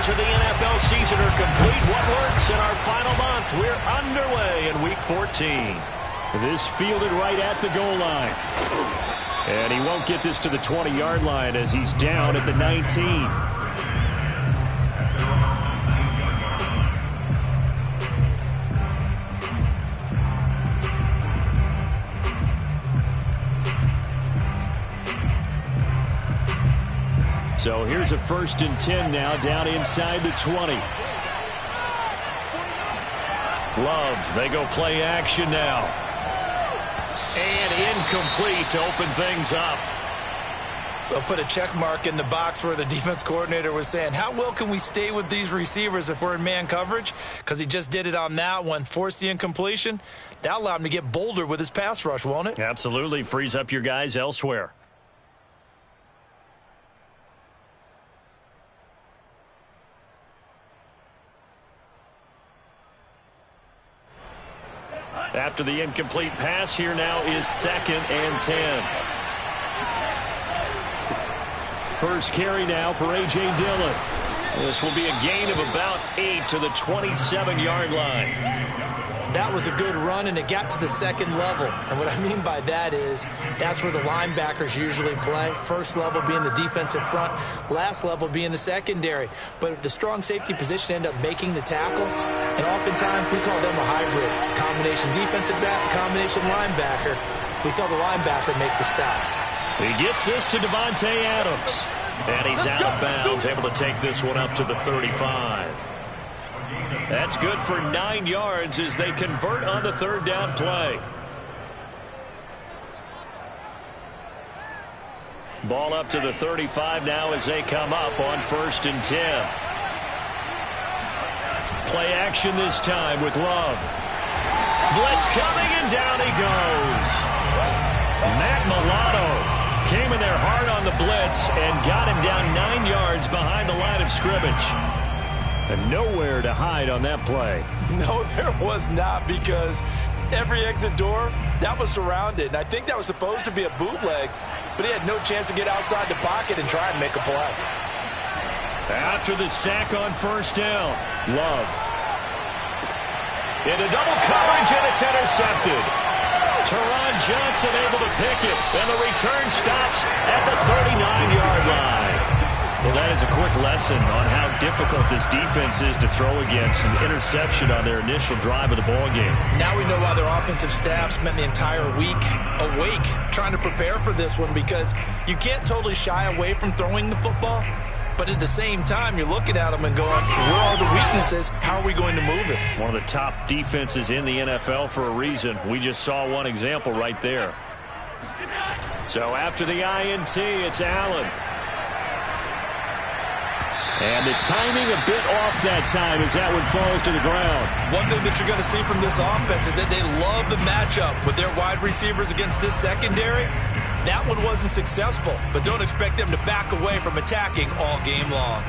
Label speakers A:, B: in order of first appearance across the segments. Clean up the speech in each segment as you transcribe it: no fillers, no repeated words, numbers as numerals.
A: quarters of the NFL season are complete. What works in our final month? We're underway in Week 14.
B: This fielded right at the goal line. And he won't get this to the 20-yard line as he's down at the 19. So here's a 1st and 10 now down inside the 20. Love, they go play action now.
A: And incomplete to open things up.
C: They'll put a check mark in the box where the defense coordinator was saying, how well can we stay with these receivers if we're in man coverage? Because he just did it on that one, forced the incompletion. That allowed him to get bolder with his pass rush, won't it?
B: Absolutely. Frees up your guys elsewhere. After the incomplete pass, here now is 2nd and 10. First carry now for A.J. Dillon. This will be a gain of about 8 to the 27-yard line.
C: That was a good run, and it got to the 2nd level. And what I mean by that is that's where the linebackers usually play. First level being the defensive front, last level being the secondary. But the strong safety position ended up making the tackle, and oftentimes we call them a hybrid. Combination defensive back, combination linebacker. We saw the linebacker make the stop.
B: He gets this to Devontae Adams. And he's out of bounds, able to take this one up to the 35. That's good for 9 yards as they convert on the 3rd down play. Ball up to the 35 now as they come up on 1st and 10. Play action this time with Love. Blitz coming, and down he goes. Matt Milano came in there hard on the blitz and got him down 9 yards behind the line of scrimmage. And nowhere to hide on that play.
C: No, there was not, because every exit door, that was surrounded. And I think that was supposed to be a bootleg, but he had no chance to get outside the pocket and try and make a play.
B: After the sack on 1st down, Love. Into double coverage, and it's intercepted. Teron Johnson able to pick it, and the return stops at the 39-yard line. Well, that is a quick lesson on how difficult this defense is to throw against. An interception on their initial drive of the ballgame.
C: Now we know why their offensive staff spent the entire week awake trying to prepare for this one, because you can't totally shy away from throwing the football. But at the same time, you're looking at them and going, where are the weaknesses? How are we going to move it?
B: One of the top defenses in the NFL for a reason. We just saw one example right there. So after the INT, it's Allen. And the timing a bit off that time as that one falls to the ground.
C: One thing that you're going to see from this offense is that they love the matchup with their wide receivers against this secondary. That one wasn't successful, but don't expect them to back away from attacking all game long.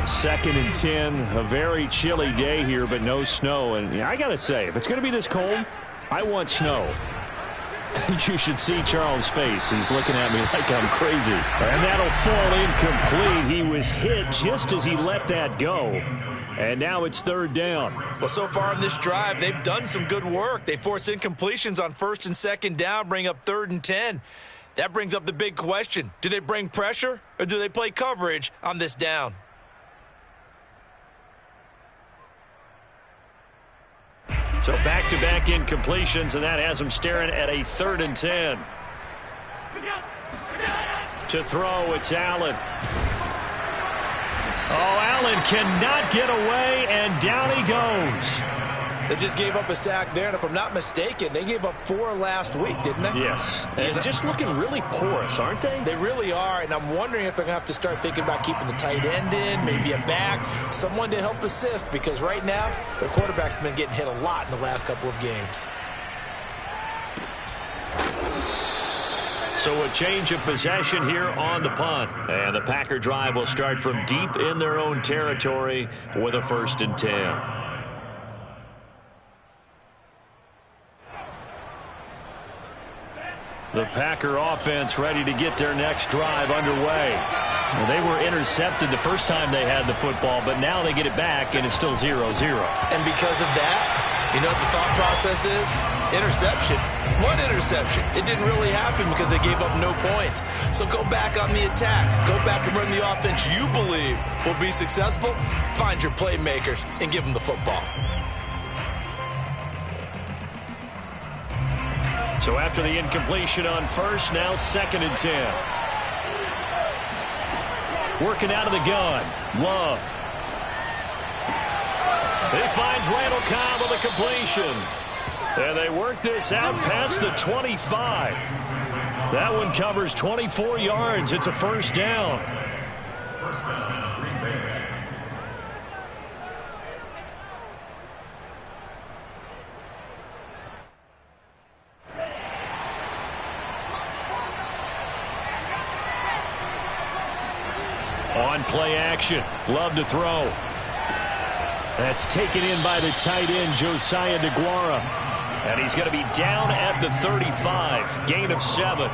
B: 2nd and 10, a very chilly day here, but no snow. And I got to say, if it's going to be this cold, I want snow. You should see Charles' face. He's looking at me like I'm crazy. And that'll fall incomplete. He was hit just as he let that go. And now it's 3rd down.
C: Well, so far in this drive, they've done some good work. They force incompletions on 1st and 2nd down, bring up 3rd and 10. That brings up the big question. Do they bring pressure, or do they play coverage on this down?
B: So back-to-back incompletions, and that has them staring at a 3rd and 10. To throw, it's Allen. Oh, Allen cannot get away, and down he goes.
C: They just gave up a sack there, and if I'm not mistaken, they gave up 4 last week, didn't they?
B: Yes. And just looking really porous, aren't they?
C: They really are, and I'm wondering if they're going to have to start thinking about keeping the tight end in, maybe a back, someone to help assist, because right now, their quarterback's been getting hit a lot in the last couple of games.
B: So a change of possession here on the punt. And the Packer drive will start from deep in their own territory with a 1st and 10. The Packer offense ready to get their next drive underway. Well, they were intercepted the first time they had the football, but now they get it back, and it's still 0-0.
C: And because of that, you know what the thought process is? Interception. One interception. It didn't really happen because they gave up no points. So go back on the attack. Go back and run the offense you believe will be successful. Find your playmakers and give them the football.
B: So after the incompletion on first, now 2nd and 10. Working out of the gun. Love. He finds Randall Cobb with a completion. And they work this out past the 25. That one covers 24 yards. It's a first down. On play action. Love to throw. That's taken in by the tight end, Josiah DeGuara. And he's going to be down at the 35. Gain of 7.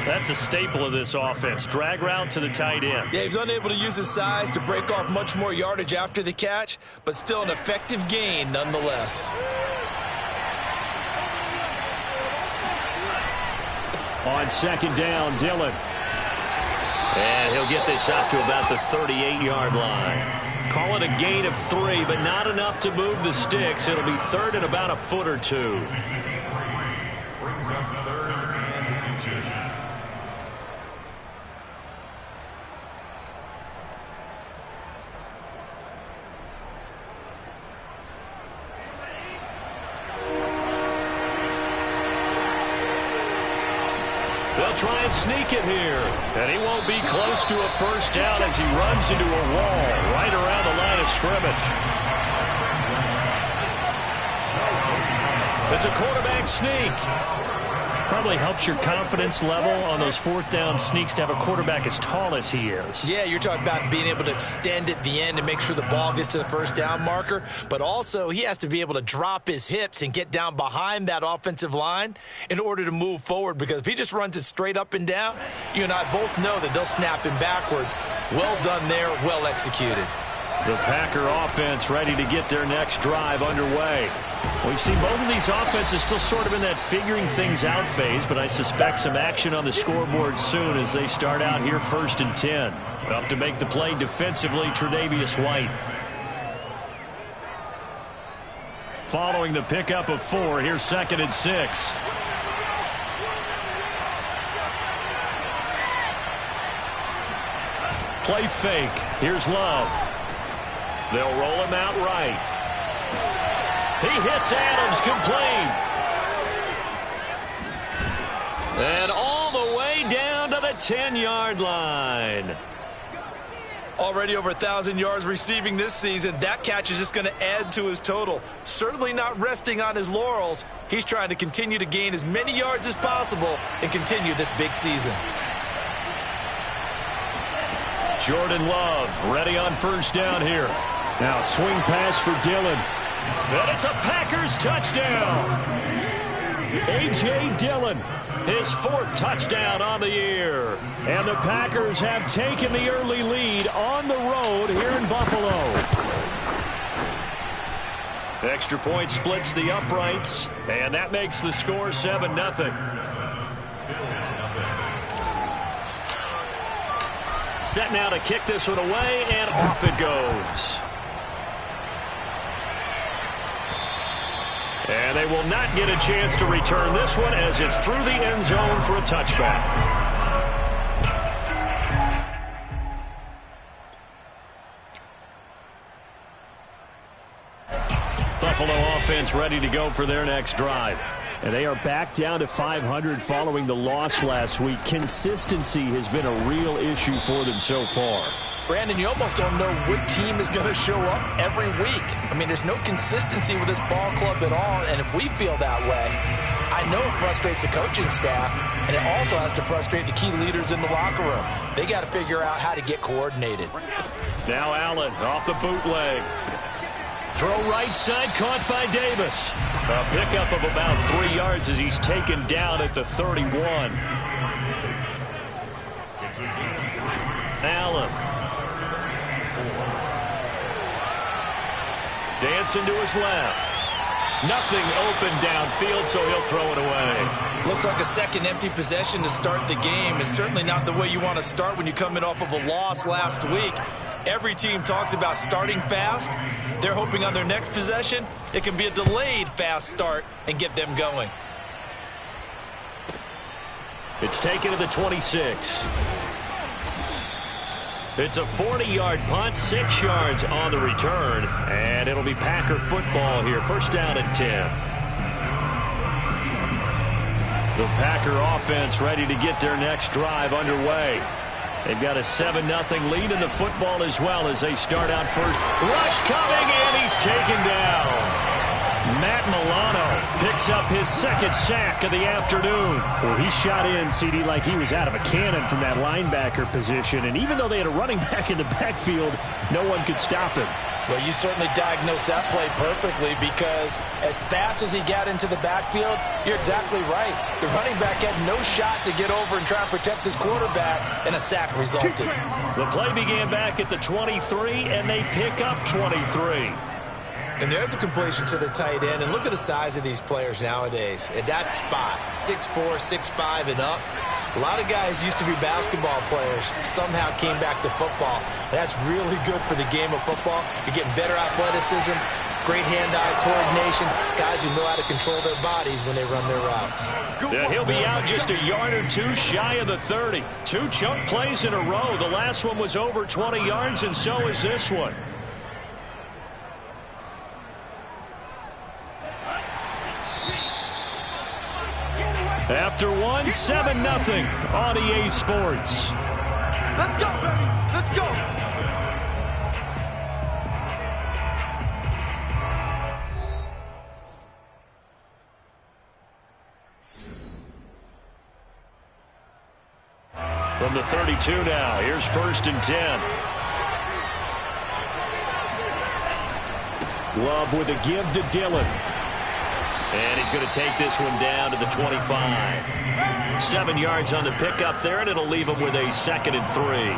B: That's a staple of this offense. Drag route to the tight end.
C: Yeah, he's unable to use his size to break off much more yardage after the catch, but still an effective gain nonetheless.
B: On 2nd down, Dillon. And he'll get this up to about the 38-yard line. Call it a gain of 3, but not enough to move the sticks. It'll be 3rd and about a foot or 2.
D: Brings up 3rd and inches.
B: They'll try and sneak it here. And he won't be close to a first down as he runs into a wall right around the line of scrimmage. It's a quarterback sneak. Probably helps your confidence level on those 4th down sneaks to have a quarterback as tall as he is.
C: Yeah, you're talking about being able to extend at the end and make sure the ball gets to the first down marker. But also, he has to be able to drop his hips and get down behind that offensive line in order to move forward. Because if he just runs it straight up and down, you and I both know that they'll snap him backwards. Well done there, well executed.
B: The Packer offense ready to get their next drive underway. We've seen both of these offenses still sort of in that figuring things out phase, but I suspect some action on the scoreboard soon as they start out here 1st and 10. Up to make the play defensively, Tre'Davious White. Following the pickup of 4, here's 2nd and 6. Play fake. Here's Love. They'll roll him out right. He hits Adams, complete. And all the way down to the 10-yard line.
C: Already over 1,000 yards receiving this season. That catch is just going to add to his total. Certainly not resting on his laurels. He's trying to continue to gain as many yards as possible and continue this big season.
B: Jordan Love ready on first down here. Now swing pass for Dillon. And it's a Packers touchdown. A.J. Dillon, his 4th touchdown on the year. And the Packers have taken the early lead on the road here in Buffalo. Extra point splits the uprights, and that makes the score 7-0. Set now to kick this one away, and off it goes. And they will not get a chance to return this one as it's through the end zone for a touchback. Buffalo offense ready to go for their next drive. And they are back down to 500 following the loss last week. Consistency has been a real issue for them so far.
C: Brandon, you almost don't know what team is going to show up every week. I mean, there's no consistency with this ball club at all, and if we feel that way, I know it frustrates the coaching staff, and it also has to frustrate the key leaders in the locker room. They got to figure out how to get coordinated.
B: Now Allen off the bootleg. Throw right side, caught by Davis. A pickup of about 3 yards as he's taken down at the 31. Allen. Dancing to his left. Nothing open downfield, so he'll throw it away.
C: Looks like a second empty possession to start the game, and certainly not the way you want to start when you come in off of a loss last week. Every team talks about starting fast. They're hoping on their next possession, it can be a delayed fast start and get them going.
B: It's taken to the 26. It's a 40-yard punt, 6 yards on the return, and it'll be Packer football here. First down and 10. The Packer offense ready to get their next drive underway. They've got a 7-0 lead in the football as well as they start out first. Rush coming, and he's taken down. Matt Milano picks up his second sack of the afternoon.
E: Well, he shot in, CD, like he was out of a cannon from that linebacker position. And even though they had a running back in the backfield, no one could stop him.
C: Well, you certainly diagnosed that play perfectly because as fast as he got into the backfield, you're exactly right. The running back had no shot to get over and try and protect his quarterback, and a sack resulted.
B: The play began back at the 23, and they pick up 23.
C: And there's a completion to the tight end. And look at the size of these players nowadays. At that spot, 6'4", 6'5", and up. A lot of guys used to be basketball players, somehow came back to football. That's really good for the game of football. You're getting better athleticism, great hand-eye coordination, guys who know how to control their bodies when they run their routes.
B: Yeah, he'll be out just a yard or two shy of the 30. 2 chunk plays in a row. The last one was over 20 yards, and so is this one. After one, 7-0 on EA Sports.
F: Let's go, baby. Let's go.
B: From the 32 now, here's 1st and 10. Love with a give to Dillon. And he's going to take this one down to the 25. 7 yards on the pickup there, and it'll leave him with a 2nd and 3.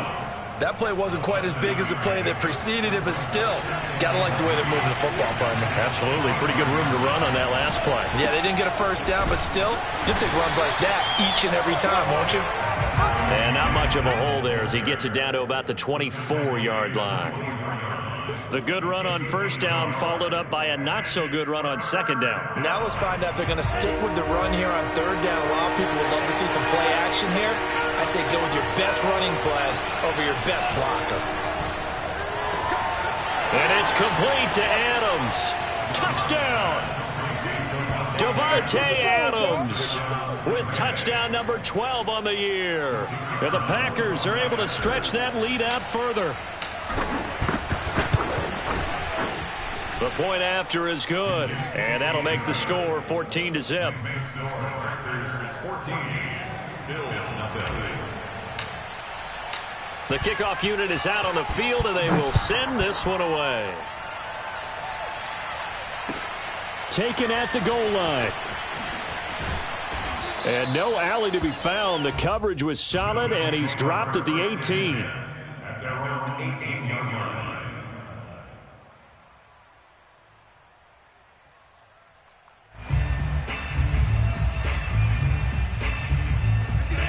C: That play wasn't quite as big as the play that preceded it, but still, got to like the way they're moving the football, partner.
B: Absolutely. Pretty good room to run on that last play.
C: Yeah, they didn't get a first down, but still, you'll take runs like that each and every time, won't you?
B: And not much of a hole there as he gets it down to about the 24-yard line. The good run on first down followed up by a not-so-good run on second down.
C: Now let's find out if they're going to stick with the run here on third down. A lot of people would love to see some play action here. I say go with your best running play over your best blocker.
B: And it's complete to Adams. Touchdown! Devontae Adams with touchdown number 12 on the year. And the Packers are able to stretch that lead out further. The point after is good, and that'll make the score 14-0. The kickoff unit is out on the field, and they will send this one away. Taken at the goal line. And no alley to be found. The coverage was solid, and he's dropped at the 18.
D: At their own 18-yard line.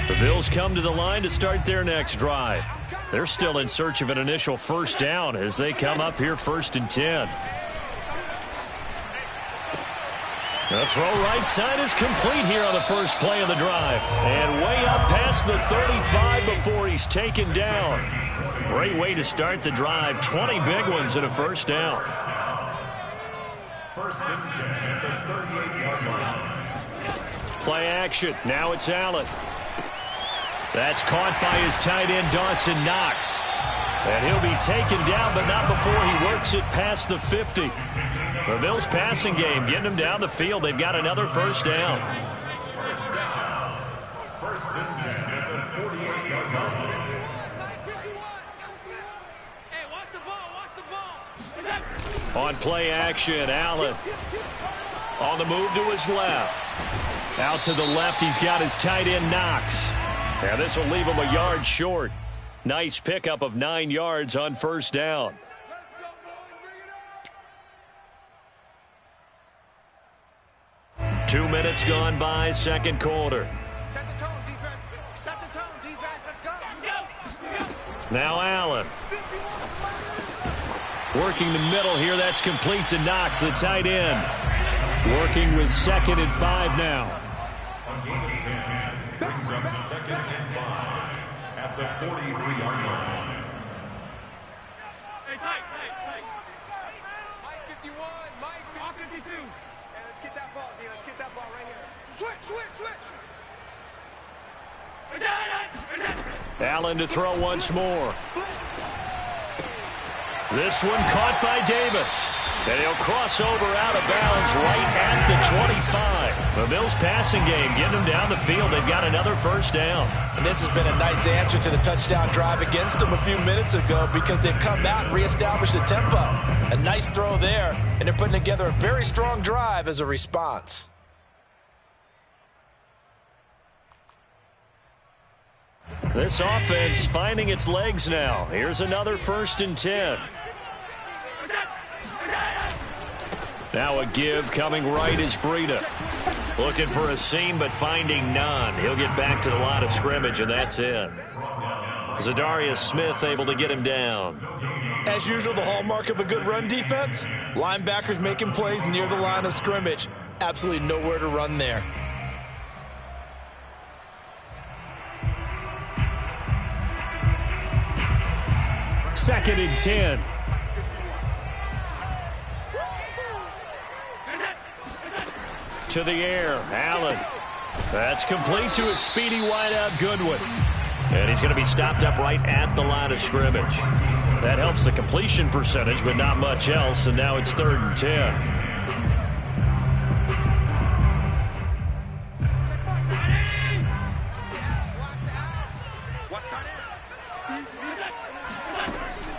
B: The Bills come to the line to start their next drive. They're still in search of an initial first down as they come up here 1st and 10. The throw right side is complete here on the first play of the drive. And way up past the 35 before he's taken down. Great way to start the drive. 20 big ones and a first down.
D: 1st and 10 at the 38-yard line.
B: Play action. Now it's Allen. That's caught by his tight end, Dawson Knox. And he'll be taken down, but not before he works it past the 50. The Bills' passing game getting them down the field. They've got another first down.
D: 1st and 10 at the 48-yard line.
F: Hey, watch the ball, watch the ball.
B: On play action, Allen. On the move to his left. Out to the left, he's got his tight end, Knox. And this will leave him a yard short. Nice pickup of 9 yards on first down. 2 minutes gone by, second quarter.
F: Set the tone, defense. Set the tone, defense. Let's go.
B: Now Allen. Working the middle here. That's complete to Knox, the tight end. Working with 2nd and 5 now.
D: On game of 10, brings up 2nd and 5 at the 43-yard line.
F: Hey, tight. Mike 51, Mike 52. Hey, let's get that ball, D. Let's get that ball right here. Switch.
B: Allen to throw once more. This one caught by Davis. And he'll cross over out of bounds right at the 25. The Bills passing game getting them down the field. They've got another first down.
C: And this has been a nice answer to the touchdown drive against them a few minutes ago because they've come out and reestablished the tempo. A nice throw there, and they're putting together a very strong drive as a response.
B: This offense finding its legs now. Here's another 1st and 10. Now a give coming right is Breida. Looking for a seam but finding none. He'll get back to the line of scrimmage and that's in. Zadarius Smith able to get him down.
C: As usual, the hallmark of a good run defense, linebackers making plays near the line of scrimmage. Absolutely nowhere to run there.
B: Second and 10. To the air, Allen. That's complete to a speedy wideout, Goodwin. And he's going to be stopped up right at the line of scrimmage. That helps the completion percentage, but not much else, and now it's 3rd and 10.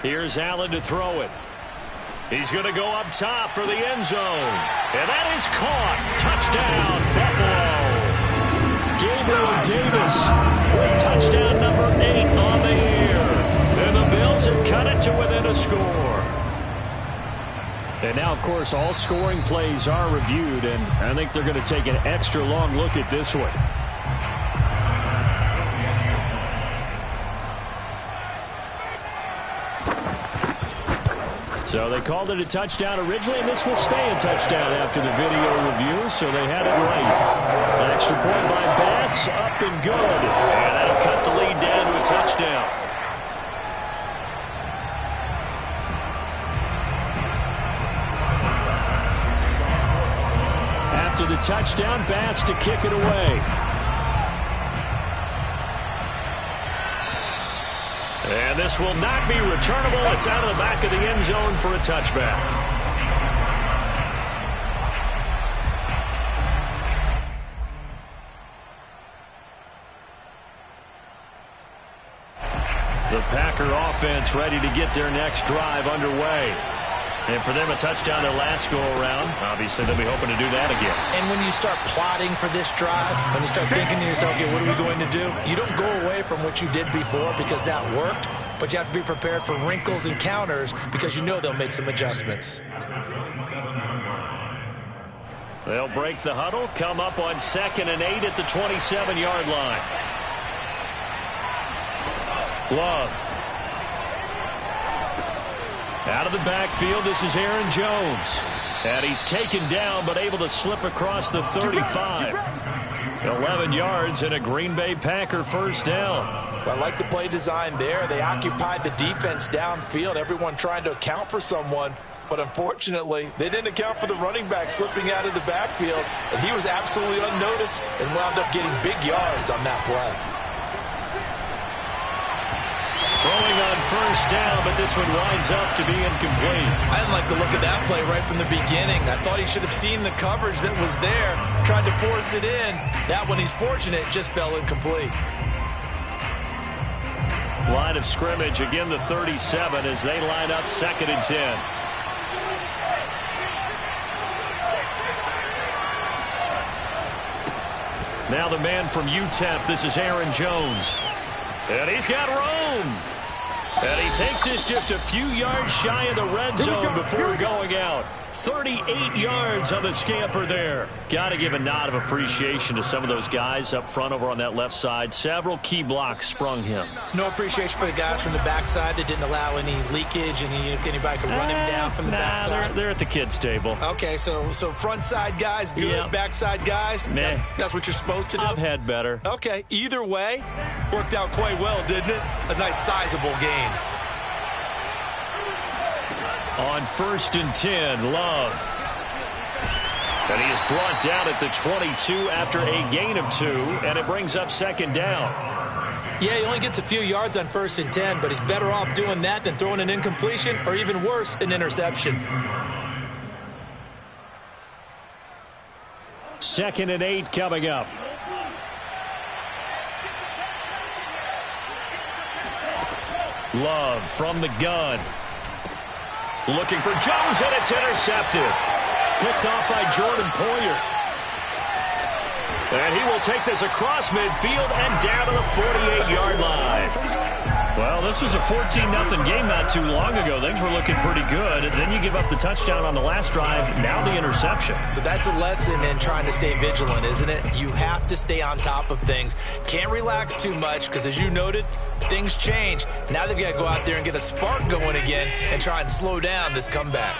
B: Here's Allen to throw it. He's going to go up top for the end zone. And that is caught. Touchdown, Buffalo. Gabriel Davis with touchdown number 8 on the year. And the Bills have cut it to within a score.
E: And now, of course, all scoring plays are reviewed, and I think they're going to take an extra long look at this one. So they called it a touchdown originally, and this will stay a touchdown after the video review, so they had it right. An extra point by Bass, up and good. And that'll cut the lead down to a touchdown. After the touchdown, Bass to kick it away. And this will not be returnable. It's out of the back of the end zone for a touchback. The Packer offense ready to get their next drive underway. And for them, a touchdown their last go-around. Obviously, they'll be hoping to do that again.
C: And when you start plotting for this drive, when you start thinking to yourself, okay, what are we going to do? You don't go away from what you did before because that worked, but you have to be prepared for wrinkles and counters because you know they'll make some adjustments.
B: They'll break the huddle, come up on 2nd and 8 at the 27-yard line. Love. Out of the backfield, this is Aaron Jones. And he's taken down, but able to slip across the 35. 11 yards and a Green Bay Packer first down.
C: Well, I like the play design there. They occupied the defense downfield, everyone trying to account for someone. But unfortunately, they didn't account for the running back slipping out of the backfield. And he was absolutely unnoticed and wound up getting big yards on that play.
B: Throwing on first down, but this one winds up to be incomplete.
C: I didn't like the look of that play right from the beginning. I thought he should have seen the coverage that was there, tried to force it in. That one, he's fortunate, just fell incomplete.
B: Line of scrimmage, again the 37 as they line up 2nd and 10.
E: Now the man from UTEP, this is Aaron Jones. And he's got room. And he takes this just a few yards shy of the red zone before going out. 38 yards on the scamper there. Got to give a nod of appreciation to some of those guys up front over on that left side. Several key blocks sprung him.
C: No appreciation for the guys from the backside that didn't allow any leakage, and if anybody could run him down from the backside.
E: They're at the kids' table.
C: Okay, so front side guys good,
E: Yep.
C: backside guys,
E: Meh.
C: that's what you're supposed to do?
E: I've had better.
C: Okay, either way, worked out quite well, didn't it? A nice sizable gain.
E: On 1st and 10, Love. And he is brought down at the 22 after a gain of 2, and it brings up 2nd down.
C: Yeah, he only gets a few yards on 1st and 10, but he's better off doing that than throwing an incompletion, or even worse, an interception.
B: 2nd and 8 coming up.
E: Love from the gun. Looking for Jones, and it's intercepted. Picked off by Jordan Poyer. And he will take this across midfield and down to the 48-yard line. Well, this was a 14-0 game not too long ago. Things were looking pretty good. And then you give up the touchdown on the last drive. Now the interception.
C: So that's a lesson in trying to stay vigilant, isn't it? You have to stay on top of things. Can't relax too much because, as you noted, things change. Now they've got to go out there and get a spark going again and try and slow down this comeback.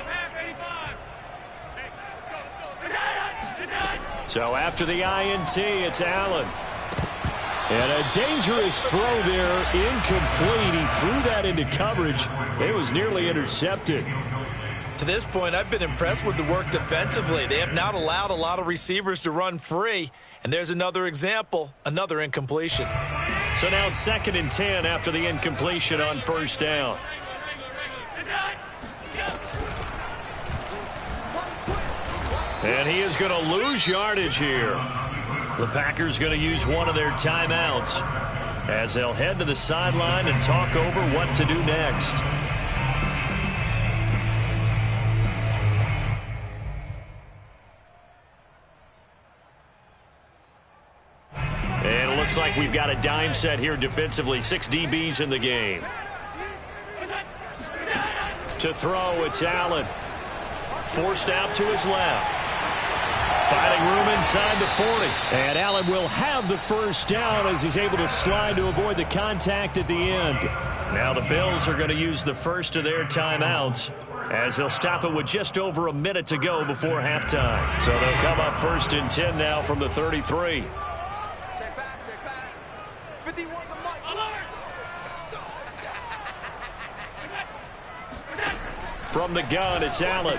B: So after the INT, it's Allen. And a dangerous throw there, incomplete. He threw that into coverage. It was nearly intercepted.
C: To this point, I've been impressed with the work defensively. They have not allowed a lot of receivers to run free. And there's another example, another incompletion.
E: So now 2nd and 10 after the incompletion on 1st down. And he is going to lose yardage here. The Packers going to use one of their timeouts as they'll head to the sideline and talk over what to do next. And it looks like we've got a dime set here defensively. 6 DBs in the game. To throw, it's Allen. Forced out to his left. Finding room inside the 40.
B: And Allen will have the 1st down as he's able to slide to avoid the contact at the end.
E: Now the Bills are going to use the first of their timeouts as they'll stop it with just over a minute to go before halftime. So they'll come up 1st and 10 now from the 33.
F: Check back. 51 the mic.
E: From the gun, it's Allen.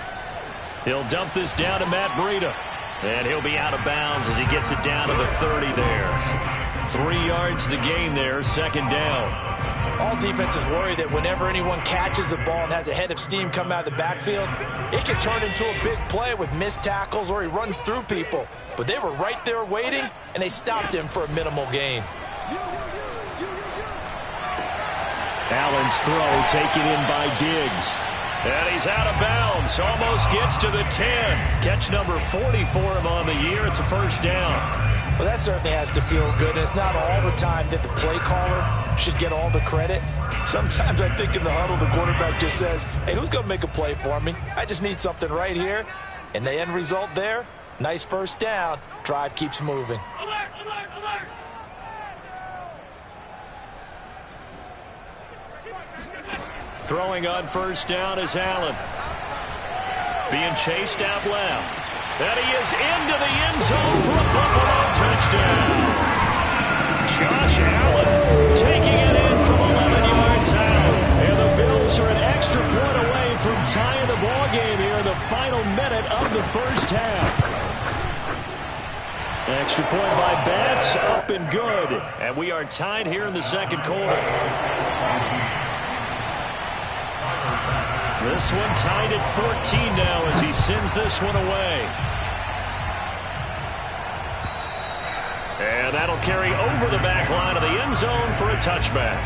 E: He'll dump this down to Matt Breida. And he'll be out of bounds as he gets it down to the 30 there. 3 yards the gain there, 2nd down.
C: All defenses worry that whenever anyone catches the ball and has a head of steam come out of the backfield, it can turn into a big play with missed tackles or he runs through people. But they were right there waiting, and they stopped him for a minimal gain.
B: Allen's throw taken in by Diggs.
E: And he's out of bounds. Almost gets to the 10. Catch number 40 for him on the year. It's a 1st down.
C: Well, that certainly has to feel good. And it's not all the time that the play caller should get all the credit. Sometimes I think in the huddle, the quarterback just says, hey, who's going to make a play for me? I just need something right here. And the end result there, nice 1st down. Drive keeps moving.
F: Alert!
E: Throwing on 1st down is Allen. Being chased out left. And he is into the end zone for a Buffalo touchdown. Josh Allen taking it in from 11 yards out. And the Bills are an extra point away from tying the ball game here in the final minute of the 1st half.
B: Extra point by Bass, up and good.
E: And we are tied here in the 2nd quarter. This one tied at 14 now as he sends this one away. And that'll carry over the back line of the end zone for a touchback.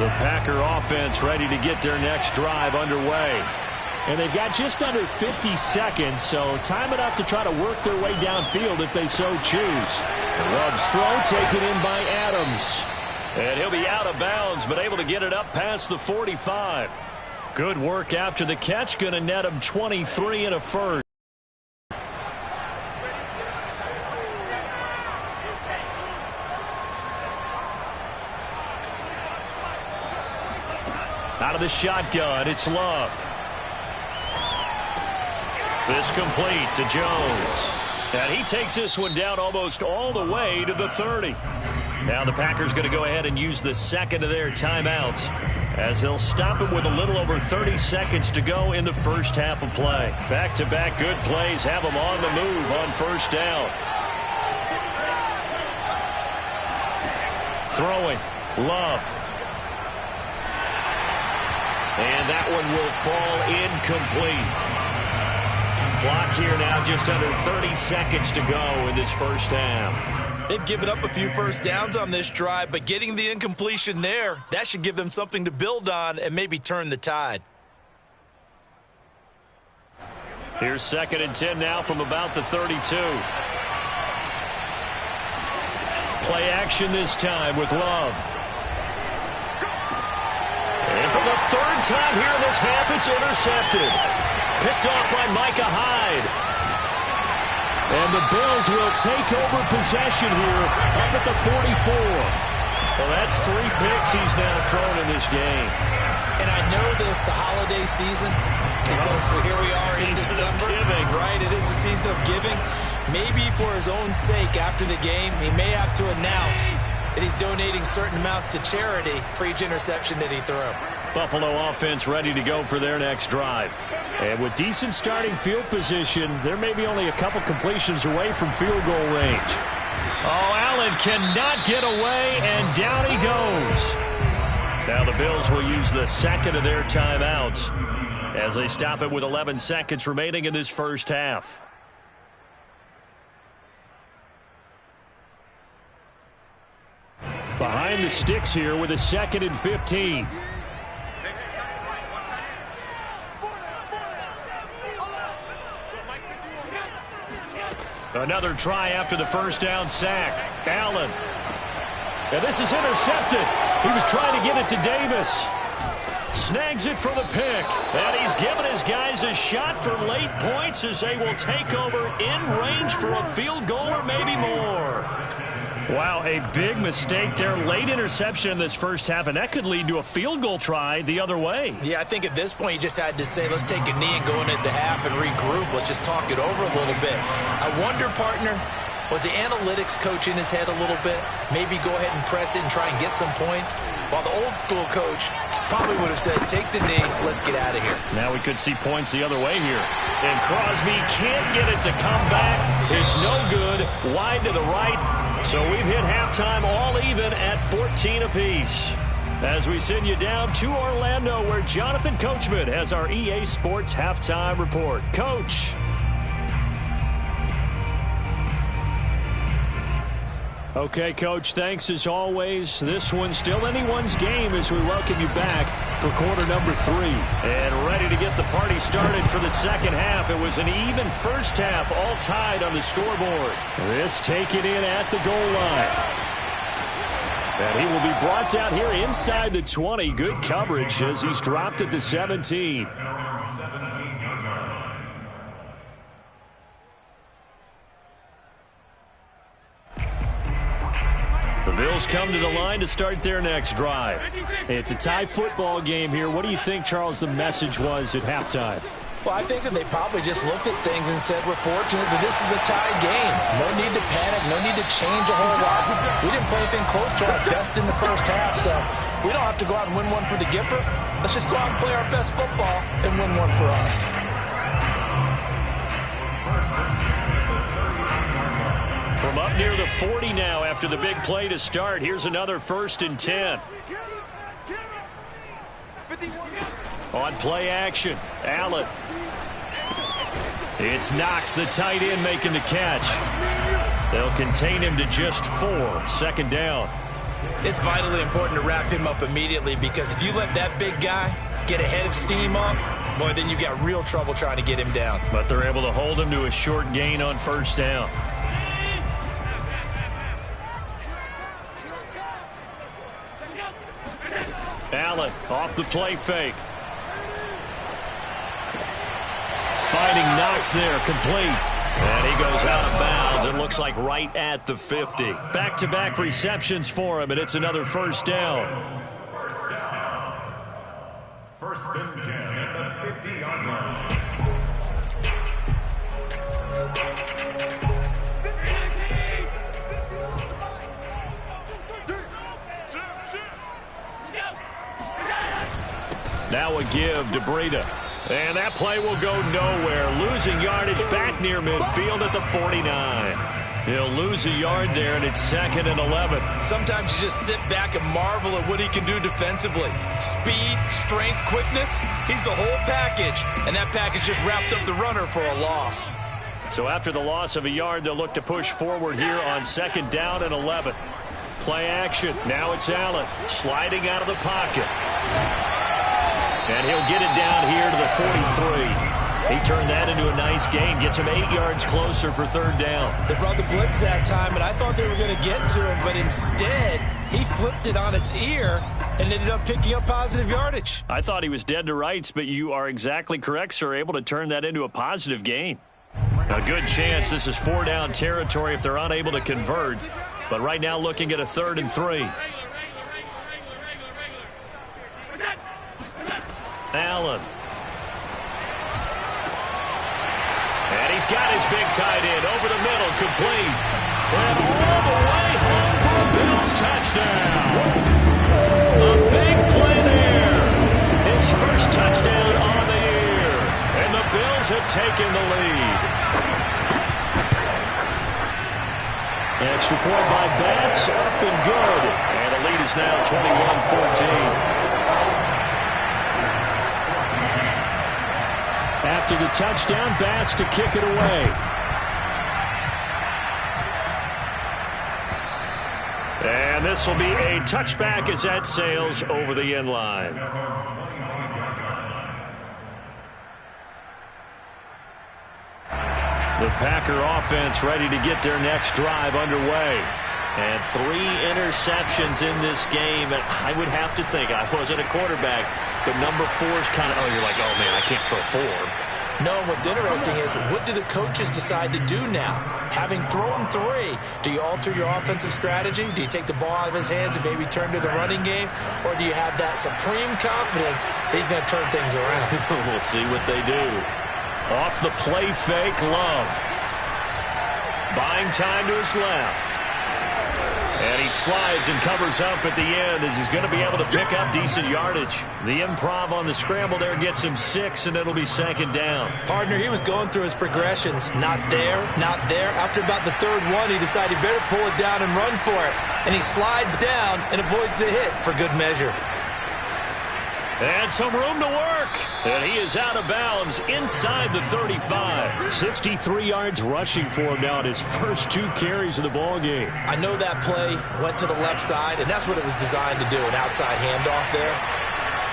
B: The Packer offense ready to get their next drive underway.
E: And they've got just under 50 seconds, so time enough to try to work their way downfield if they so choose.
B: Love's throw taken in by Adams. And he'll be out of bounds, but able to get it up past the 45. Good work after the catch. Going to net him 23 and a first. Out of the shotgun, it's Love. This complete to Jones. And he takes this one down almost all the way to the 30. Now the Packers going to go ahead and use the second of their timeouts, as they'll stop it with a little over 30 seconds to go in the first half of play. Back-to-back good plays have them on the move on first down. Throwing, Love. And that one will fall incomplete. Clock here now, just under 30 seconds to go in this first half.
C: They've given up a few first downs on this drive, but getting the incompletion there, that should give them something to build on and maybe turn the tide.
B: Here's 2nd and 10 now from about the 32. Play action this time with Love. And for the third time here in this half, it's intercepted. Picked off by Micah Hyde.
E: And the Bills will take over possession here up at the 44.
B: Well, that's 3 picks he's now thrown in this game.
C: And I know this, the holiday season, because here we are in December. Right, it is the season of giving. Maybe for his own sake after the game, he may have to announce that he's donating certain amounts to charity for each interception that he threw.
B: Buffalo offense ready to go for their next drive.
E: And with decent starting field position, there may be only a couple completions away from field goal range.
B: Oh, Allen cannot get away, and down he goes. Now the Bills will use the second of their timeouts as they stop it with 11 seconds remaining in this first half.
E: Behind the sticks here with a 2nd and 15.
B: Another try after the first down sack. Allen. And this is intercepted. He was trying to get it to Davis. Snags it for the pick. And he's given his guys a shot for late points as they will take over in range for a field goal or maybe more. Wow, a big mistake there. Late interception in this first half, and that could lead to a field goal try the other way.
C: Yeah, I think at this point you just had to say, let's take a knee and go into the half and regroup. Let's just talk it over a little bit. I wonder, partner, was the analytics coach in his head a little bit? Maybe go ahead and press it and try and get some points? While the old school coach probably would have said, take the knee, let's get out of here.
B: Now we could see points the other way here. And Crosby can't get it to come back. It's no good. Wide to the right. So we've hit halftime all even at 14 apiece. As we send you down to Orlando, where Jonathan Coachman has our EA Sports halftime report. Coach.
E: Okay, Coach, thanks as always. This one's still anyone's game as we welcome you back for quarter number 3.
B: And ready to get the party started for the second half. It was an even first half, all tied on the scoreboard.
E: This taken in at the goal line. And he will be brought down here inside the 20. Good coverage as he's dropped at the 17.
B: The Bills come to the line to start their next drive.
E: It's a tie football game here. What do you think, Charles, the message was at halftime?
C: Well, I think that they probably just looked at things and said, we're fortunate that this is a tie game. No need to panic. No need to change a whole lot. We didn't play anything close to our best in the first half, so we don't have to go out and win one for the Gipper. Let's just go out and play our best football and win one for us.
B: From up near the 40 now after the big play to start. Here's another 1st and 10. On play action, Allen. It's Knox, the tight end, making the catch. They'll contain him to just 4. 2nd down.
C: It's vitally important to wrap him up immediately, because if you let that big guy get a head of steam up, boy, then you've got real trouble trying to get him down.
B: But they're able to hold him to a short gain on first down. Allen off the play fake. Finding Knox there, complete. And he goes out of bounds. It looks like right at the 50. Back-to-back receptions for him, and it's another first down.
D: First down. First and 10 at the 50-yard line.
B: Now a give to Breida. And that play will go nowhere. Losing yardage back near midfield at the 49. He'll lose a yard there, and it's 2nd and 11.
C: Sometimes you just sit back and marvel at what he can do defensively. Speed, strength, quickness. He's the whole package. And that package just wrapped up the runner for a loss.
B: So after the loss of a yard, they'll look to push forward here on 2nd down and 11. Play action. Now it's Allen sliding out of the pocket. And he'll get it down here to the 43. He turned that into a nice gain. Gets him 8 yards closer for 3rd down.
C: They brought the blitz that time, and I thought they were going to get to him, but instead he flipped it on its ear and ended up picking up positive yardage.
B: I thought he was dead to rights, but you are exactly correct, sir. Able to turn that into a positive gain. A good chance this is 4-down territory if they're unable to convert. But right now looking at a 3rd and 3. Allen. And he's got his big tight end over the middle, complete. And all the way home for a Bills touchdown. A big play there. His first touchdown on the year. And the Bills have taken the lead. Extra point by Bass, up and good. And the lead is now 21-14. After the touchdown, Bass to kick it away. And this will be a touchback as that sails over the end line. The Packer offense ready to get their next drive underway. And 3 interceptions in this game. And I would have to think, I wasn't a quarterback, but number 4 is kind of, you're like, oh, man, I can't throw 4.
C: No, what's interesting is, what do the coaches decide to do now? Having thrown 3, do you alter your offensive strategy? Do you take the ball out of his hands and maybe turn to the running game? Or do you have that supreme confidence that he's going to turn things around?
B: We'll see what they do. Off the play fake, Love. Buying time to his left. And he slides and covers up at the end as he's going to be able to pick up decent yardage. The improv on the scramble there gets him 6, and it'll be 2nd down.
C: Partner, he was going through his progressions. Not there, not there. After about the 3rd one, he decided he better pull it down and run for it. And he slides down and avoids the hit for good measure.
B: And some room to work. And he is out of bounds inside the 35. 63 yards rushing for him now in his first 2 carries of the ball game.
C: I know that play went to the left side, and that's what it was designed to do, an outside handoff there.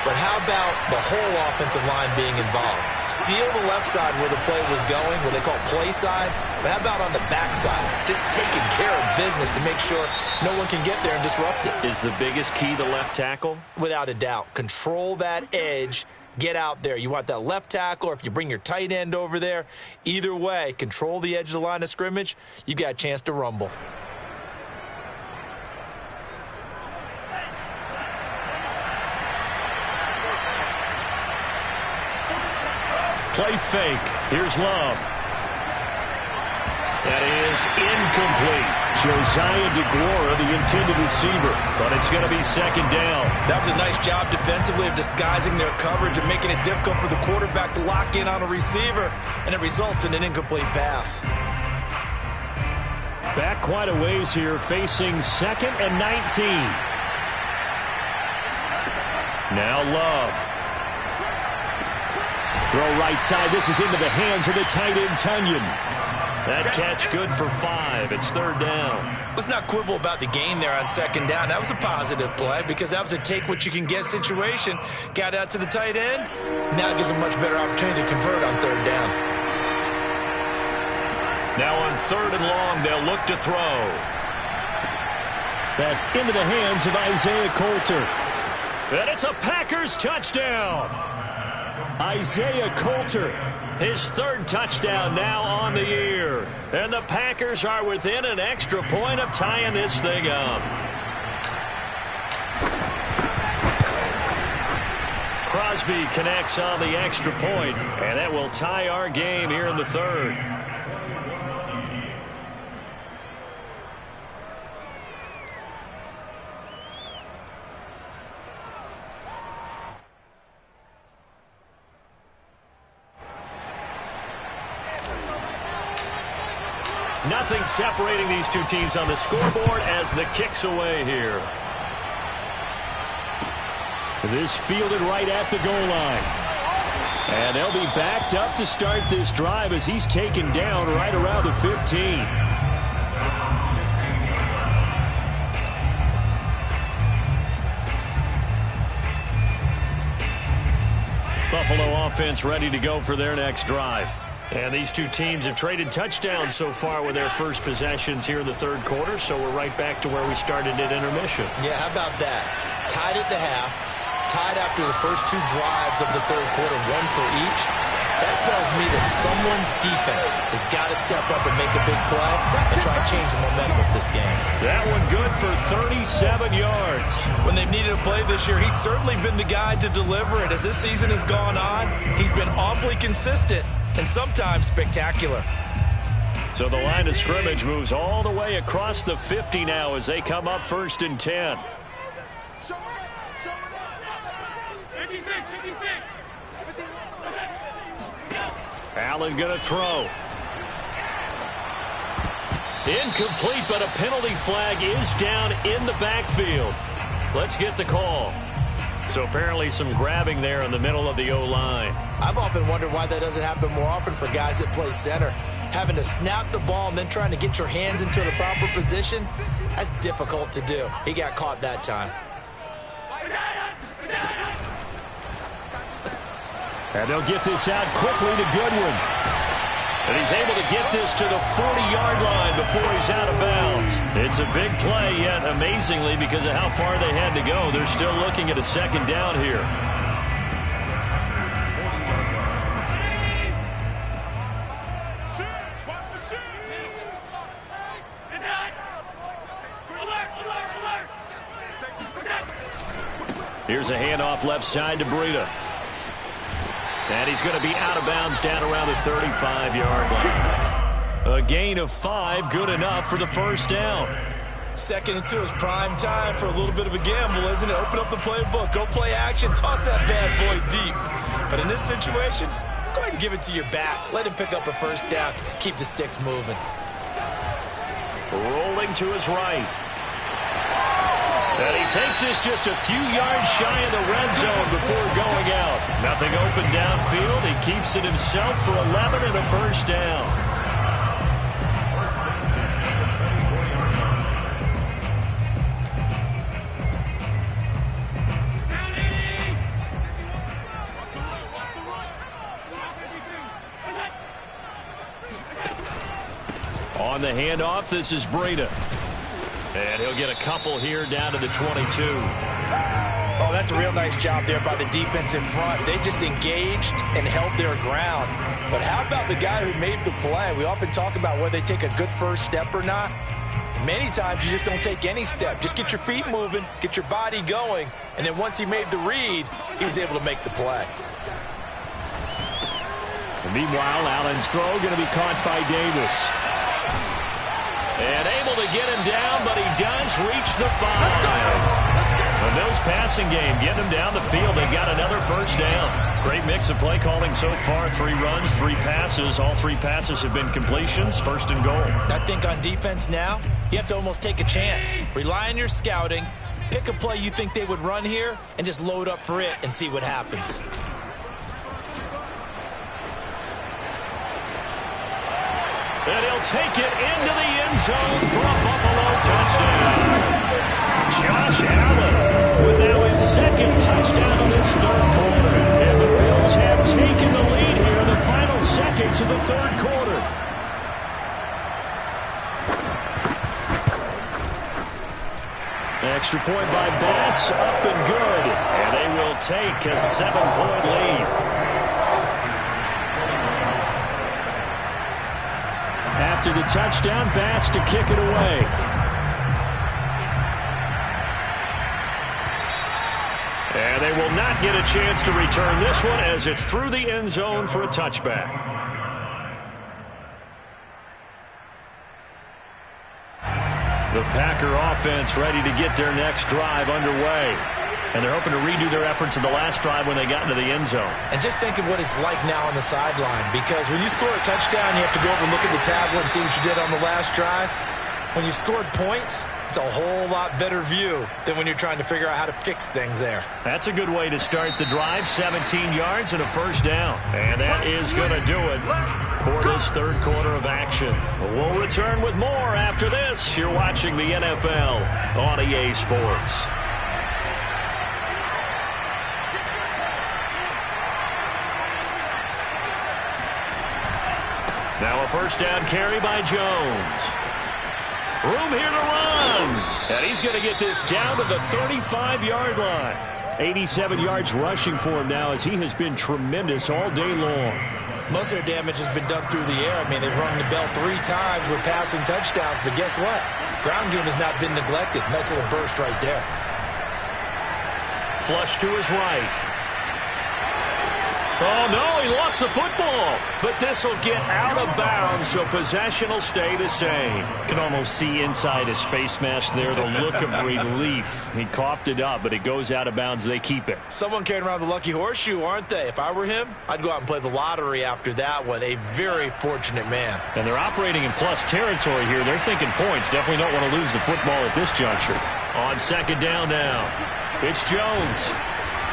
C: But how about the whole offensive line being involved? Seal the left side where the play was going, what they call play side. But how about on the back side? Just taking care of business to make sure no one can get there and disrupt it.
B: Is the biggest key the left tackle?
C: Without a doubt. Control that edge. Get out there. You want that left tackle, or if you bring your tight end over there, either way, control the edge of the line of scrimmage, you got a chance to rumble.
B: Play fake. Here's Love. That is incomplete. Josiah DeGuara, the intended receiver, but it's going to be 2nd down.
C: That was a nice job defensively of disguising their coverage and making it difficult for the quarterback to lock in on a receiver, and it results in an incomplete pass.
B: Back quite a ways here, facing 2nd and 19. Now Love. Throw right side. This is into the hands of the tight end, Tunyon. That catch good for 5. It's 3rd down.
C: Let's not quibble about the gain there on 2nd down. That was a positive play because that was a take-what-you-can-get situation. Got out to the tight end. Now it gives a much better opportunity to convert on 3rd down.
B: Now on 3rd and long, they'll look to throw.
E: That's into the hands of Isaiah Coulter.
B: And it's a Packers touchdown.
E: Isaiah Coulter.
B: His 3rd touchdown now on the year. And the Packers are within an extra point of tying this thing up. Crosby connects on the extra point, and that will tie our game here in the 3rd. Nothing separating these two teams on the scoreboard as the kick's away here.
E: This fielded right at the goal line. And they'll be backed up to start this drive as he's taken down right around the 15.
B: Buffalo offense ready to go for their next drive. And these two teams have traded touchdowns so far with their first possessions here in the 3rd quarter, so we're right back to where we started at intermission.
C: Yeah, how about that? Tied at the half, tied after the first 2 drives of the 3rd quarter, 1 for each. That tells me that someone's defense has got to step up and make a big play and try to change the momentum of this game.
B: That one good for 37 yards.
C: When they've needed a play this year, he's certainly been the guy to deliver it. As this season has gone on, he's been awfully consistent and sometimes spectacular.
B: So the line of scrimmage moves all the way across the 50 now as they come up 1st and 10. Allen going to throw. Incomplete, but a penalty flag is down in the backfield. Let's get the call. So apparently some grabbing there in the middle of the O-line.
C: I've often wondered why that doesn't happen more often for guys that play center. Having to snap the ball and then trying to get your hands into the proper position, that's difficult to do. He got caught that time.
E: And they'll get this out quickly to Goodwin.
B: And he's able to get this to the 40-yard line before he's out of bounds. It's a big play, yet amazingly, because of how far they had to go, they're still looking at a 2nd down here. Here's a handoff left side to Breida. And he's going to be out of bounds down around the 35-yard line. A gain of 5, good enough for the 1st down.
C: 2nd and 2 is prime time for a little bit of a gamble, isn't it? Open up the playbook, go play action, toss that bad boy deep. But in this situation, go ahead and give it to your back. Let him pick up a 1st down, keep the sticks moving.
B: Rolling to his right. And he takes this just a few yards shy of the red zone before going out. Nothing open downfield. He keeps it himself for 11 and a 1st down. On the handoff, this is Breida. And he'll get a couple here down to the 22.
C: Oh, that's a real nice job there by the defense in front. They just engaged and held their ground. But how about the guy who made the play? We often talk about whether they take a good first step or not. Many times you just don't take any step. Just get your feet moving, get your body going, and then once he made the read, he was able to make the play.
E: And meanwhile, Allen's throw going to be caught by Davis.
B: And able to get him down, but he does reach the 5. The Bills passing game, getting him down the field. They've got another 1st down. Great mix of play calling so far. 3 runs, 3 passes. All 3 passes have been completions. 1st and goal.
C: I think on defense now, you have to almost take a chance. Rely on your scouting. Pick a play you think they would run here and just load up for it and see what happens.
E: And he'll take it into the end zone for a Buffalo touchdown. Josh Allen with now his second touchdown of this third quarter. And the Bills have taken the lead here in the final seconds of the third quarter. Extra point by Bass, up and good. And they will take a 7-point lead. After the touchdown, Bass to kick it away. And they will not get a chance to return this one as it's through the end zone for a touchback. The Packer offense ready to get their next drive underway. And they're hoping to redo their efforts in the last drive when they got into the end zone.
C: And just think of what it's like now on the sideline, because when you score a touchdown, you have to go over and look at the tablet and see what you did on the last drive. When you scored points, it's a whole lot better view than when you're trying to figure out how to fix things there.
E: That's a good way to start the drive. 17 yards and a first down. And that is going to do it for this third quarter of action. We'll return with more after this. You're watching the NFL on EA Sports. Now a first down carry by Jones. Room here to run. And he's going to get this down to the 35-yard line. 87 yards rushing for him now as he has been tremendous all day long.
C: Most of their damage has been done through the air. I mean, they've rung the bell 3 times with passing touchdowns, but guess what? Ground game has not been neglected. Nice little burst right there.
E: Flush to his right. Oh, no, he lost the football. But this will get out of bounds, so possession will stay the same. Can almost see inside his face mask there, the look of relief. He coughed it up, but it goes out of bounds. They keep it.
C: Someone carrying around the lucky horseshoe, aren't they? If I were him, I'd go out and play the lottery after that one. A very fortunate man.
E: And they're operating in plus territory here. They're thinking points. Definitely don't want to lose the football at this juncture. On second down now, it's Jones.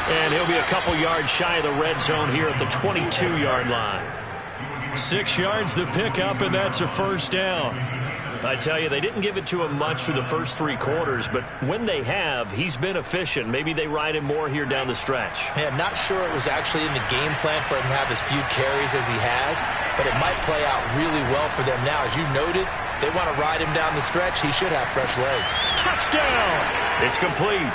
E: And he'll be a couple yards shy of the red zone here at the 22-yard line. 6 yards the pickup, and that's a first down. I tell you, they didn't give it to him much through the first 3 quarters, but when they have, he's been efficient. Maybe they ride him more here down the stretch.
C: Hey, I'm not sure it was actually in the game plan for him to have as few carries as he has, but it might play out really well for them now. As you noted, if they want to ride him down the stretch, he should have fresh legs.
E: Touchdown! It's complete.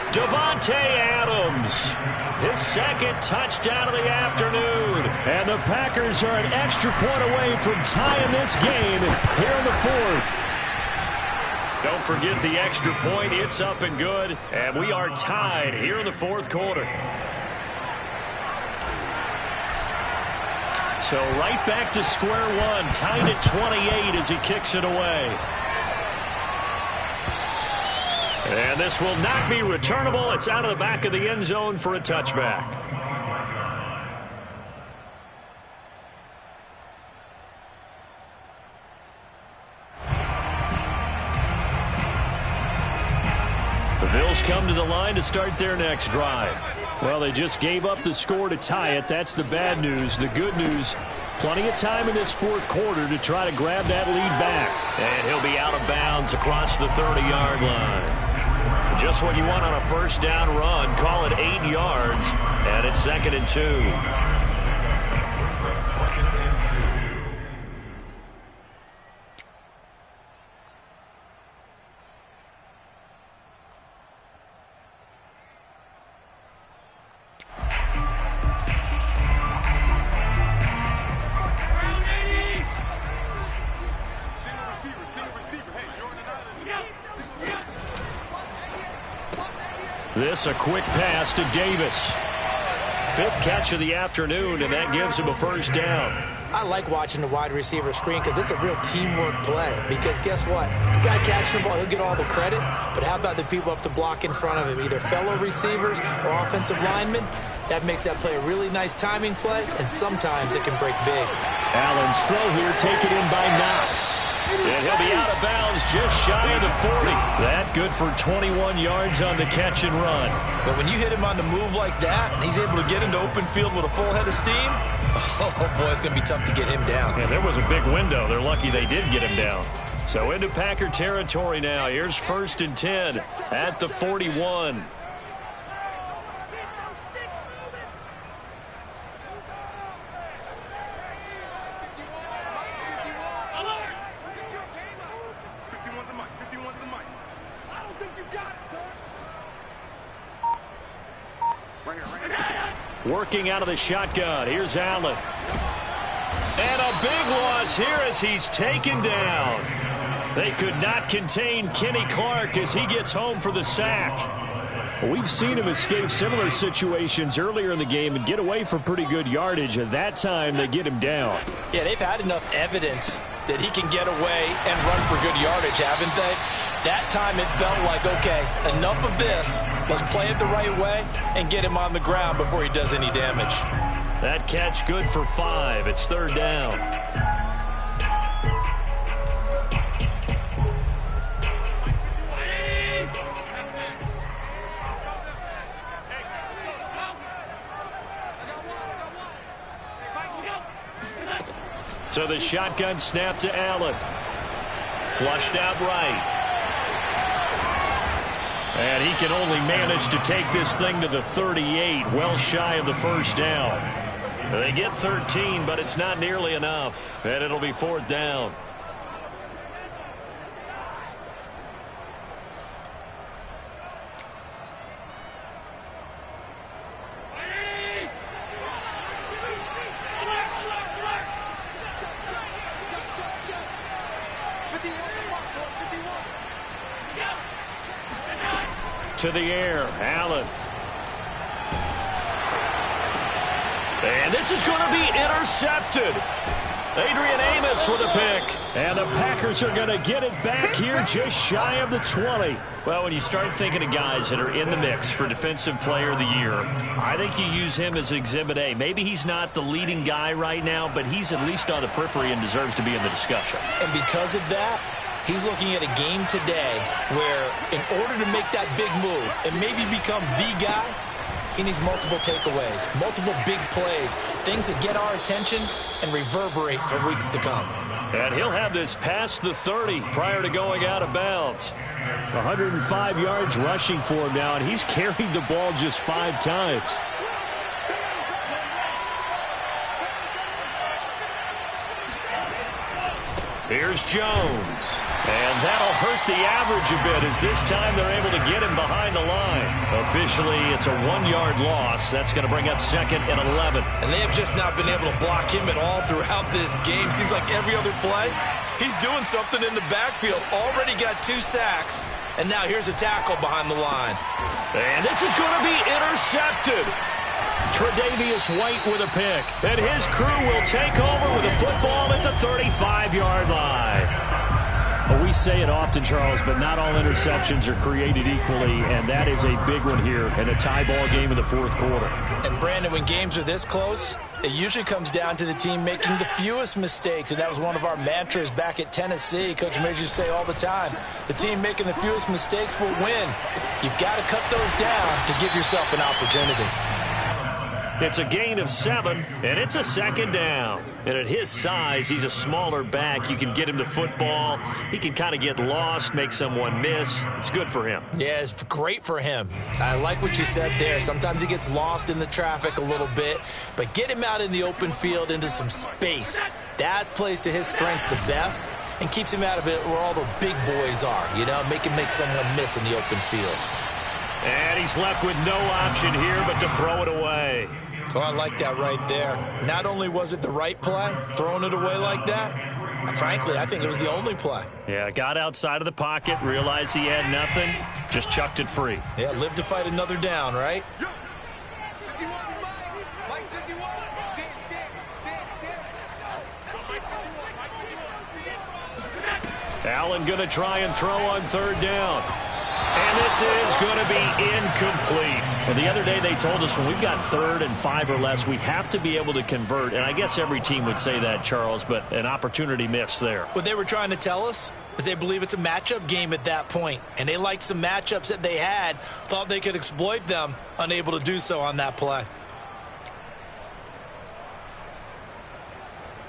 E: Davante Adams, his second touchdown of the afternoon. And the Packers are an extra point away from tying this game here in the fourth. Don't forget the extra point. It's up and good. And we are tied here in the fourth quarter. So right back to square one, tied at 28 as he kicks it away. And this will not be returnable. It's out of the back of the end zone for a touchback. The Bills come to the line to start their next drive. Well, they just gave up the score to tie it. That's the bad news. The good news, plenty of time in this fourth quarter to try to grab that lead back. And he'll be out of bounds across the 30-yard line. Just what you want on a first down run. Call it 8 yards, and it's 2nd and 2. This a quick pass to Davis. 5th catch of the afternoon, and that gives him a first down.
C: I like watching the wide receiver screen because it's a real teamwork play. Because guess what? The guy catching the ball, he'll get all the credit. But how about the people up to block in front of him, either fellow receivers or offensive linemen? That makes that play a really nice timing play, and sometimes it can break big.
E: Allen's throw here taken in by Knox. And he'll be out of bounds just shy of the 40. That good for 21 yards on the catch and run.
C: But when you hit him on the move like that, and he's able to get into open field with a full head of steam, oh, boy, it's going to be tough to get him down.
E: Yeah, there was a big window. They're lucky they did get him down. So into Packer territory now. Here's 1st and 10 at the 41. Working out of the shotgun. Here's Allen. And a big loss here as he's taken down. They could not contain Kenny Clark as he gets home for the sack.
B: Well, we've seen him escape similar situations earlier in the game and get away for pretty good yardage. At that time, they get him down.
C: Yeah, they've had enough evidence that he can get away and run for good yardage, haven't they? That time it felt like, okay, enough of this. Let's play it the right way and get him on the ground before he does any damage.
E: That catch good for 5. It's 3rd down. So the shotgun snap to Allen. Flushed out right. And he can only manage to take this thing to the 38, well shy of the 1st down. They get 13, but it's not nearly enough, and it'll be 4th down. To the air, Allen. And this is going to be intercepted. Adrian Amos with a pick.
B: And the Packers are going to get it back here just shy of the 20.
E: Well, when you start thinking of guys that are in the mix for Defensive Player of the Year, I think you use him as Exhibit A. Maybe he's not the leading guy right now, but he's at least on the periphery and deserves to be in the discussion.
C: And because of that, he's looking at a game today where in order to make that big move and maybe become the guy, he needs multiple takeaways, multiple big plays, things that get our attention and reverberate for weeks to come.
E: And he'll have this past the 30 prior to going out of bounds.
B: 105 yards rushing for him now, and he's carried the ball just 5 times.
E: Here's Jones. And that'll hurt the average a bit as this time they're able to get him behind the line. Officially, it's a 1-yard loss. That's going to bring up 2nd and 11.
C: And they have just not been able to block him at all throughout this game. Seems like every other play, he's doing something in the backfield. Already got 2 sacks. And now here's a tackle behind the line.
E: And this is going to be intercepted. Tre'Davious White with a pick. And his crew will take over with a football at the 35-yard line.
B: Well, we say it often, Charles, but not all interceptions are created equally, and that is a big one here in a tie ball game in the 4th quarter.
C: And, Brandon, when games are this close, it usually comes down to the team making the fewest mistakes, and that was one of our mantras back at Tennessee. Coach Major used to say all the time, the team making the fewest mistakes will win. You've got to cut those down to give yourself an opportunity.
E: It's a gain of 7, and it's a 2nd down. And at his size, he's a smaller back. You can get him to football. He can kind of get lost, make someone miss. It's good for him.
C: Yeah, it's great for him. I like what you said there. Sometimes he gets lost in the traffic a little bit, but get him out in the open field into some space. That plays to his strengths the best and keeps him out of it where all the big boys are, you know, make someone miss in the open field.
E: And he's left with no option here but to throw it away.
C: Oh, I like that right there. Not only was it the right play, throwing it away like that, frankly, I think it was the only play.
E: Yeah, got outside of the pocket, realized he had nothing, just chucked it free.
C: Yeah, live to fight another down, right?
E: Allen going to try and throw on 3rd down. And
B: this is going to be incomplete. Well, the other day they told us when we've got 3rd and 5 or less, we have to be able to convert. And I guess every team would say that, Charles, but an opportunity missed there.
C: What they were trying to tell us is they believe it's a matchup game at that point. And they liked some matchups that they had, thought they could exploit them, unable to do so on that play.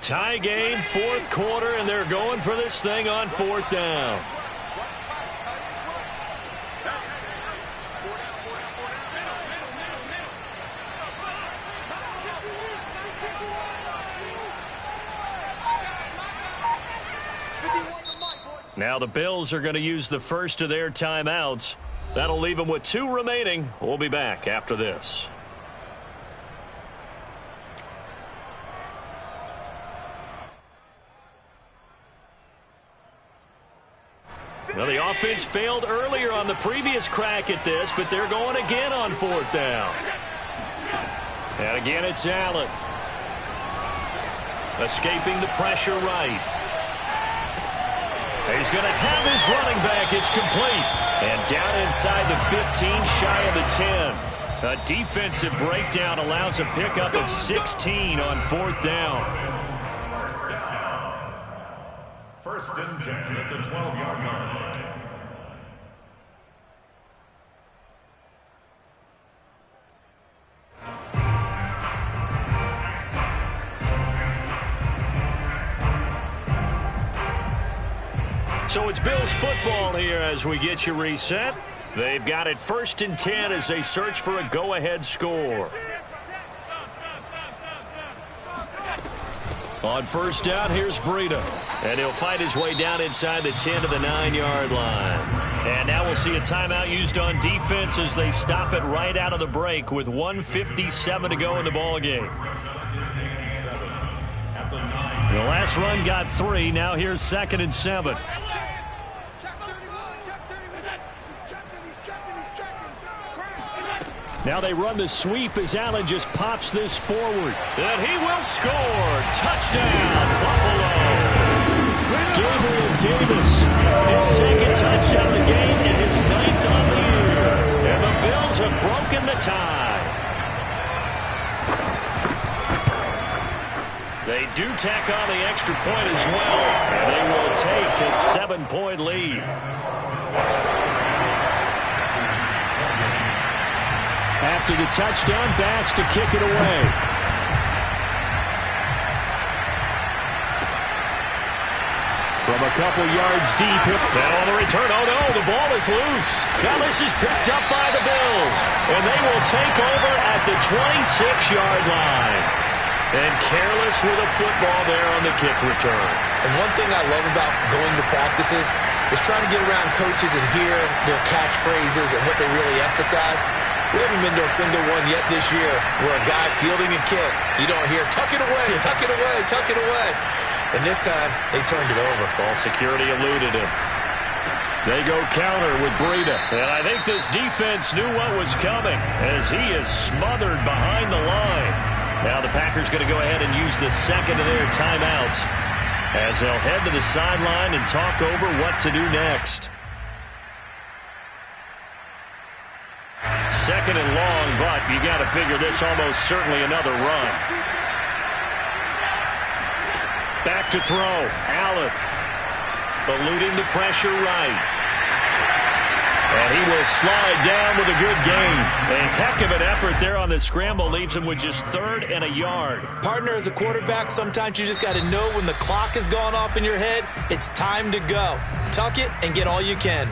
B: Tie game, 4th quarter, and they're going for this thing on 4th down. Now the Bills are going to use the first of their timeouts. That'll leave them with 2 remaining. We'll be back after this. Well, the offense failed earlier on the previous crack at this, but they're going again on 4th down. And again, it's Allen. Escaping the pressure right. He's going to have his running back. It's complete. And down inside the 15, shy of the 10. A defensive breakdown allows a pickup of 16 on 4th down.
D: First and 10 at the 12-yard line.
B: So it's Bills football here as we get you reset. They've got it 1st and 10 as they search for a go-ahead score. On 1st down, here's Breida. And he'll fight his way down inside the 10 to the 9-yard line. And now we'll see a timeout used on defense as they stop it right out of the break with 1:57 to go in the ballgame. The last run got 3. Now here's 2nd and 7. Now they run the sweep as Allen just pops this forward. And he will score. Touchdown, Buffalo. Gabriel Davis, his 2nd touchdown of the game and his 9th on the year. And the Bills have broken the tie. They do tack on the extra point as well. And they will take a 7-point lead. After the touchdown, Bass to kick it away. From a couple yards deep. And on the return, oh no, the ball is loose. Now this is picked up by the Bills. And they will take over at the 26-yard line. And careless with a football there on the kick return.
C: And one thing I love about going to practices is trying to get around coaches and hear their catchphrases and what they really emphasize. We haven't been to a single one yet this year where a guy fielding a kick, you don't hear, tuck it away, tuck it away, tuck it away. And this time, they turned it over.
B: Ball security eluded him. They go counter with Breida. And I think this defense knew what was coming as he is smothered behind the line. Now the Packers going to go ahead and use the 2nd of their timeouts as they'll head to the sideline and talk over what to do next. 2nd and long, but you got to figure this almost certainly another run. Back to throw. Allen eluding the pressure right. And he will slide down with a good gain. A heck of an effort there on the scramble leaves him with just 3rd and a yard.
C: Partner, as a quarterback, sometimes you just got to know when the clock has gone off in your head, it's time to go. Tuck it and get all you can.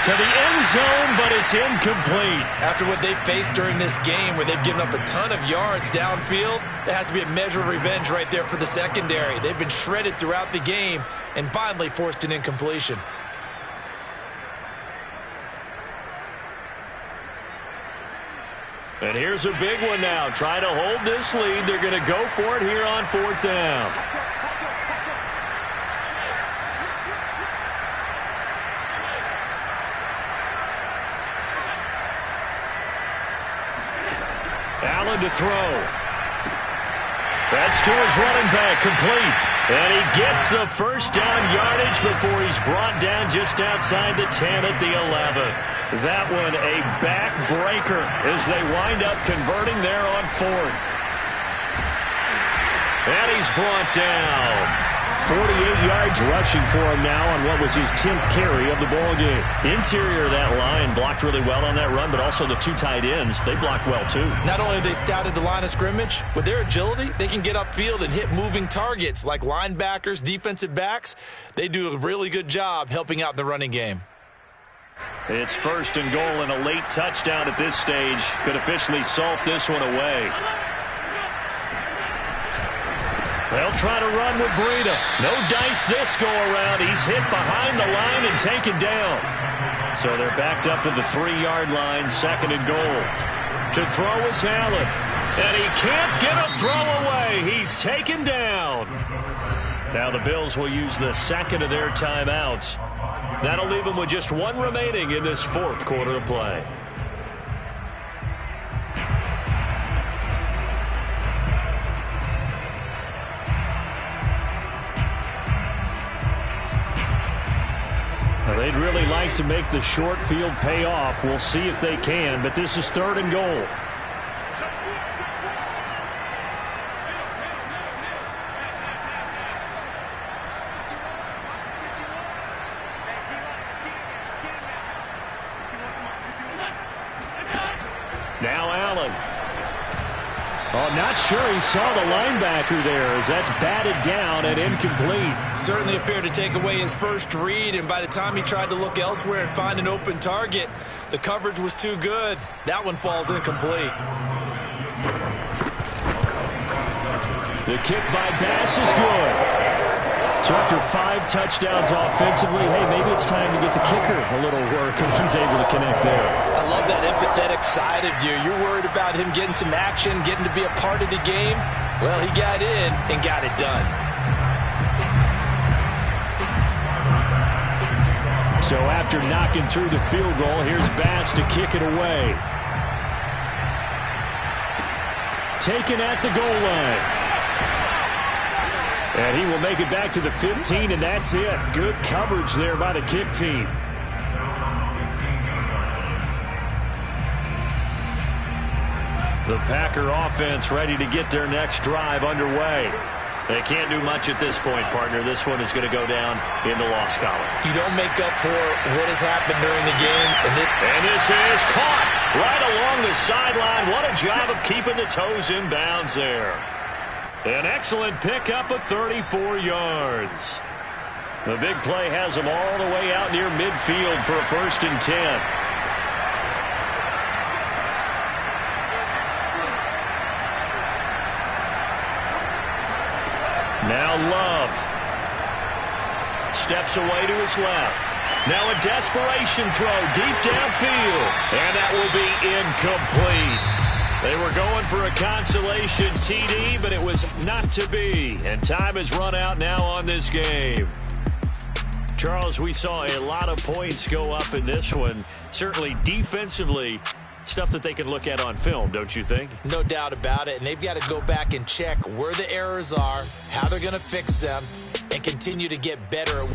B: to the end zone, but it's incomplete.
C: After what they've faced during this game, where they've given up a ton of yards downfield, there has to be a measure of revenge right there for the secondary. They've been shredded throughout the game and finally forced an incompletion.
B: And here's a big one now. Trying to hold this lead. They're going to go for it here on 4th down. Allen to throw. That's to his running back, complete. And he gets the first down yardage before he's brought down just outside the 10 at the 11. That one a backbreaker as they wind up converting there on 4th. And he's brought down. 48 yards rushing for him now on what was his 10th carry of the ball game. Interior of that line blocked really well on that run, but also the 2 tight ends, they blocked well too.
C: Not only have they scouted the line of scrimmage, with their agility, they can get upfield and hit moving targets like linebackers, defensive backs. They do a really good job helping out in the running game.
B: It's 1st and goal and a late touchdown at this stage. Could officially salt this one away. They'll try to run with Breida. No dice this go-around. He's hit behind the line and taken down. So they're backed up to the 3-yard line, 2nd and goal. To throw is Allen. And he can't get a throw away. He's taken down. Now the Bills will use the 2nd of their timeouts. That'll leave them with just 1 remaining in this 4th quarter of play. They'd really like to make the short field pay off. We'll see if they can, but this is 3rd and goal. Now Allen. Oh, not sure he saw the linebacker there as that's batted down and incomplete.
C: Certainly appeared to take away his first read, and by the time he tried to look elsewhere and find an open target, the coverage was too good. That one falls incomplete.
B: The kick by Bass is good. So after 5 touchdowns offensively, hey, maybe it's time to get the kicker a little work, and he's able to connect there.
C: I love that empathetic side of you. You're worried about him getting some action, getting to be a part of the game. Well, he got in and got it done.
B: So after knocking through the field goal, here's Bass to kick it away. Taken at the goal line. And he will make it back to the 15, and that's it. Good coverage there by the kick team. The Packer offense ready to get their next drive underway. They can't do much at this point, partner. This one is going to go down in the loss column.
C: You don't make up for what has happened during the game.
B: And this is caught right along the sideline. What a job of keeping the toes in bounds there. An excellent pickup of 34 yards. The big play has them all the way out near midfield for a 1st and 10. Now Love steps away to his left. Now a desperation throw deep downfield. And that will be incomplete. They were going for a consolation TD, but it was not to be. And time has run out now on this game. Charles, we saw a lot of points go up in this one. Certainly defensively, stuff that they can look at on film, don't you think?
C: No doubt about it. And they've got to go back and check where the errors are, how they're going to fix them, and continue to get better.